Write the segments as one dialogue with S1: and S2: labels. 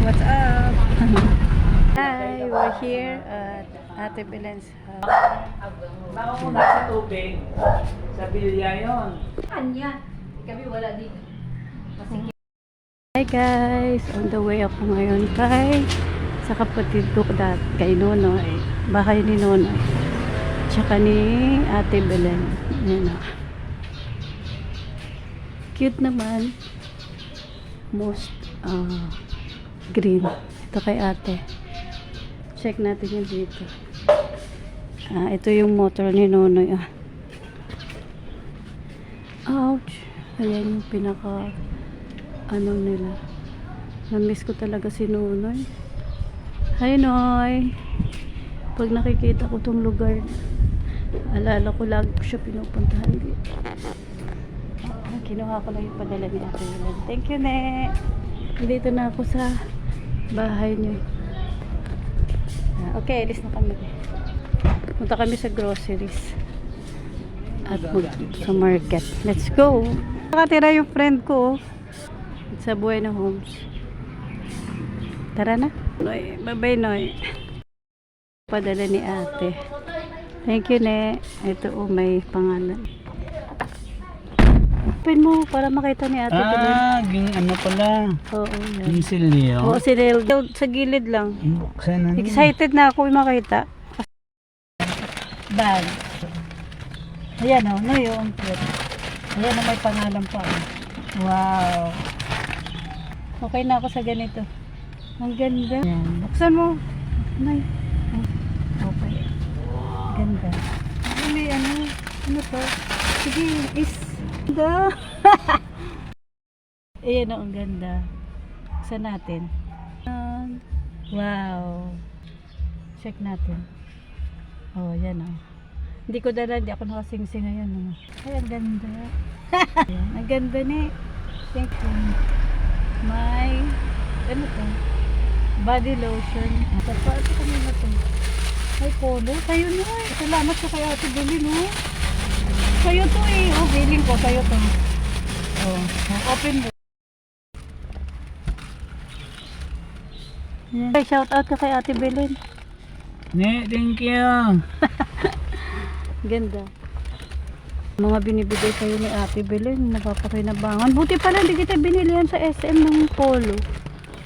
S1: What's up? Hi, we're here at Ate Belen's house.
S2: Nauna sa tubig, sa bilya yun.
S3: Kanya. Kami wala dito.
S1: Hi guys! On the way ako ngayon sa kapatid ko kay Nonoy. Bahay ni Nonoy. Tsaka ni Ate Belen. Yan o. Cute naman. Most green. Ito kay ate. Check natin yung dito. Ito yung motor ni Nonoy. Ouch! Ayan yung pinaka nila. Na-miss ko talaga si Nonoy. Hi Noy! Pag nakikita ko tong lugar, alala ko lagi ko siya pinupuntahan dito. Kinuha ko lang yung padala ni Ate Belen. Thank you, Ne! Dito na ako sa bahay niyo. Okay, alis na kami. Punta kami sa groceries at sa market. Let's go! Nakatira yung friend ko sa Buena Homes. Tara na. Noy, bye-bye Noy. Padala ni ate. Thank you, Ne. Ito may pangalan. Open mo para makita ni ate.
S2: Ging ano pala.
S1: Oo, yan.
S2: Yung silyo.
S1: Oo, sinil. Sa gilid lang.
S2: Buksan na.
S1: Excited na ako makita. Bag. Ayan o, no yung cute. Ayan o, may pangalan pa. Wow. Okay na ako sa ganito. Ang ganda. Ayan. Buksan mo. May. Okay. Ganda. May ano to? Sige, ganda. Ayan o, ang ganda. Buksan natin. Wow. Check natin. Oh, yan o. Hindi ko dala, hindi ako nakasingsing ngayon. Ay, ang ganda. Ayan, ang ganda ni. Thank you. May, ano to? Body lotion. Tapos, ito kami na to. Ay, polo. Kayo na. Salamat sa kay Ate Belen, no? Kayo to eh. Oh, feeling ko. Kayo to. Oh, open mo. Yan. Shout out ka kay Ate Belen.
S2: Ne, thank you.
S1: Ganda. Mga binibigay sa'yo ni Ate Belen, napapakinabangan. Buti pala hindi kita binili yan sa SM ng polo.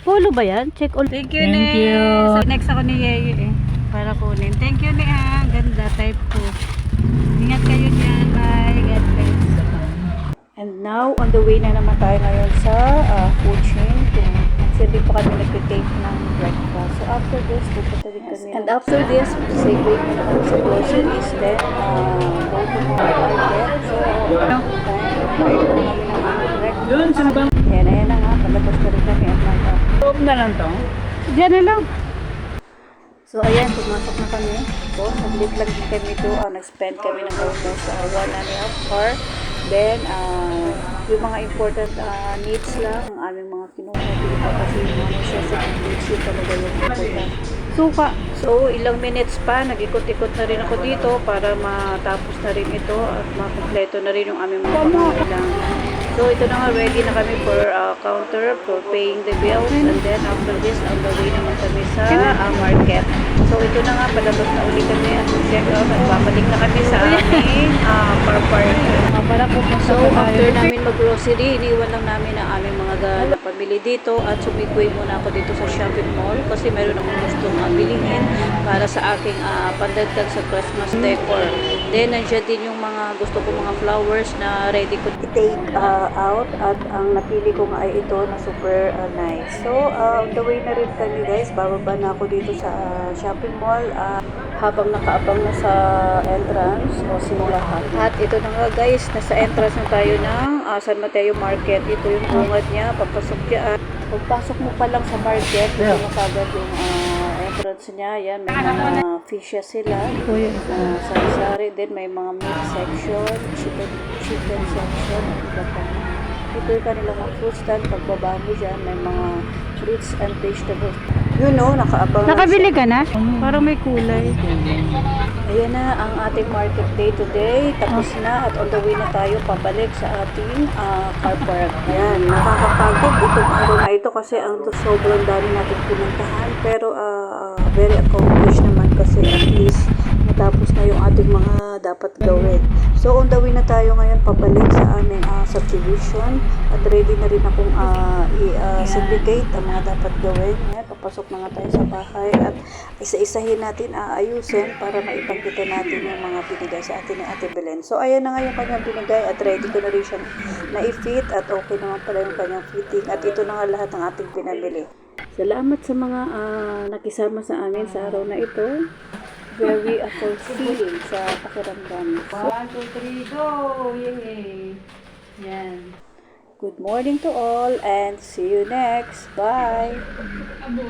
S1: Polo ba yan? Check all. Thank you,
S2: Thank
S1: Ne.
S2: you.
S1: So, next ako ni Yeye para kunin. Thank you, Ne. Ganda, type ko. Ingat kayo dyan. Bye. God bless. And now, on the way na naman tayo ngayon sa food chain. Hindi pa kami nag-take ng breakfast. So, after this, pupunta din kami. And after this, segue muna kami sa groceries. Then, go to mga outlet. So, tayo kami ng breakfast.
S2: Yun, saan ba?
S1: Yan na nga. Palabas ka rin kami at mga
S2: Loob na lang to.
S1: diyan na lang. So, ayan, pumasok na kami. So, saglit lang kami ito. Nag-spend kami ng almost 1.5 hour. Then, yung mga important needs lang, ang aming mga kinuha dito kasi yung mga necessity needs yun talaga yung important. Suka. So, ilang minutes pa, nag-ikot-ikot na rin ako dito para matapos na rin ito at makompleto na rin yung aming mga pangailangan. So, ito na nga, ready na kami for counter for paying the bills. And then, after this, on the way naman kami sa market. So, ito na nga, palabas na uli kami at check out at babalik na kami sa aming car park. So, after namin mag-grocery, iniwan lang namin ang aming mga pamili dito at sumigway muna ako dito sa shopping mall kasi meron akong gustong bilhin para sa aking pandagdag sa Christmas decor. Then, nandiyan din yung mga gusto ko mga flowers na ready ko i-take out at ang napili ko nga ay ito na super nice. So, the way na rin kami guys, bababa na ako dito sa shopping mall habang nakaabang na sa entrance o simulahan. At ito na nga guys, nasa entrance na tayo ng San Mateo Market. Ito yung bungad niya, papasok dyan. Pagpasok mo pa lang sa market, ito na kagad yung entrance niya. Yan, may mga fishes sila. Sari-sari din, may mga meat section, chicken section, iba pa. Ito yung kanilang mga fruit stand. Pagbaba mo dyan, may mga fruits and vegetables. Yun o, nakaabang lang
S4: Nakabili
S1: siya.
S4: ka na? Parang may kulay.
S1: Ayan na ang ating market day today. Tapos na at on the way na tayo pabalik sa ating car park. Ayan, nakakapagod itong araw na ito kasi ang sobrang dami natin pinuntahan. Pero very accomplished naman kasi at least natapos na yung ating mga dapat gawin. So on the way na tayo ngayon pabalik sa aming subdivision at ready na rin akong i-segregate ang mga dapat gawin. Ayan, papasok na nga tayo sa bahay at isa-isahin natin aayusin para maipagkita natin yung mga binigay sa atin ni Ate Belen. So ayan na nga yung kanyang binigay at ready ko na rin siya na-fit at okay naman pala yung kanyang fitting at ito na nga lahat ng ating pinabili. Salamat sa mga nakisama sa amin sa araw na ito. Very fulfilling sa pakiramdam.
S3: 1, 2, 3, go! Yay! Yan.
S1: Good morning to all and see you next. Bye!
S3: Abo.